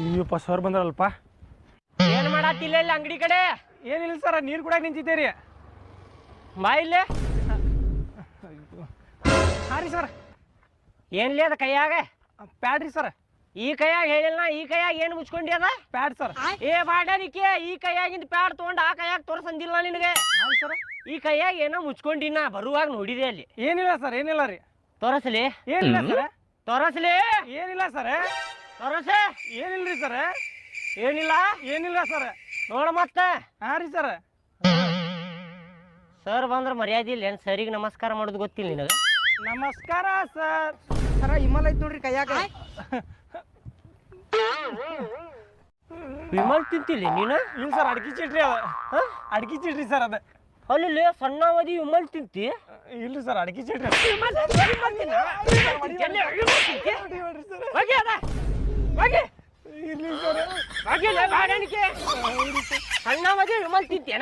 Ayyappa sir ಬಂದ್ರಲ್ಪ. ಏನ್ ಮಾಡತ್ತಿಲ್ಲ ಇಲ್ಲಿ ಅಂಗಡಿ ಕಡೆ? ಏನಿಲ್ಲ ಸರ್, ನೀರು ಕುಡಿಯಾಕ ನಿಂತಿದ್ದೀರಿ. ಬಾ ಇಲ್ಲೇ. ಹಾಂ ರೀ ಸರ್. ಏನ್ಲಿ ಅದ ಕೈಯಾಗ? ಪ್ಯಾಡ್ ರೀ ಸರ್. ಈ ಕೈಯಾಗ ಹೇಳಿಲ್ಲ, ಈ ಕೈಯಾಗ ಏನು ಮುಚ್ಕೊಂಡಿ ಅದ? Pad sir. ಏ ಬಾಡನಿಕೆ, ಈ ಕೈಯಾಗಿಂದ ಪ್ಯಾಡ್ ತಗೊಂಡು ಆ ಕೈಯಾಗ ತೋರ್ಸಂದಿಲ್ಲ ನಿನಗೆ. ಹಾಂ ಸರ್. ಈ ಕೈಯಾಗ ಏನೋ ಮುಚ್ಕೊಂಡಿನ ಬರುವಾಗ ನೋಡಿದೆ ಅಲ್ಲಿ. ಏನಿಲ್ಲ ಸರ್, ಏನಿಲ್ಲ ರೀ. ತೋರಸ್ಲಿ. ಏನಿಲ್ಲ ಸರ್. ತೋರಸ್ಲಿ. ಏನಿಲ್ಲ ಸರ್. ತೋರಸ. ಏನಿಲ್ಲ ರೀ ಸರ್. ಏನಿಲ್ಲ. ಏನಿಲ್ಲ ಸರ್. ನೋಡ ಮತ್ತ. ಹಾಂ ರೀ ಸರ್. ಸರ್ ಬಂದ್ರೆ ಮರ್ಯಾದೆ ಇಲ್ಲ ಏನು? ಸರಿಗೆ ನಮಸ್ಕಾರ ಮಾಡೋದು ಗೊತ್ತಿಲ್ಲ ನಿನಗೆ? ನಮಸ್ಕಾರ ಸರ್. ಸರ ಹಿಮಾಲ ಐತ್ ನೋಡ್ರಿ ಕೈಯಾಗ. ವಿಮಲ್ ತಿಂತಿಲ್ಲ ನೀನು? ಇಲ್ಲ ಸರ್, ಅಡ್ಗಿ ಚೀಟ್ರಿ ಅದ. ಅಡ್ಗಿ ಚೀಟ್ರಿ ಸರ್ ಅದ. ಅಲ್ಲಿ ಸಣ್ಣವದಿ ವಿಮಲ್ ತಿಂತಿ? ಇಲ್ರಿ ಸರ್, ಅಡ್ಗಿ ಚೀಟ್ರಿ. ಸಣ್ಣವದಿ ವಿಮಲ್ ತಿಂತೇನ?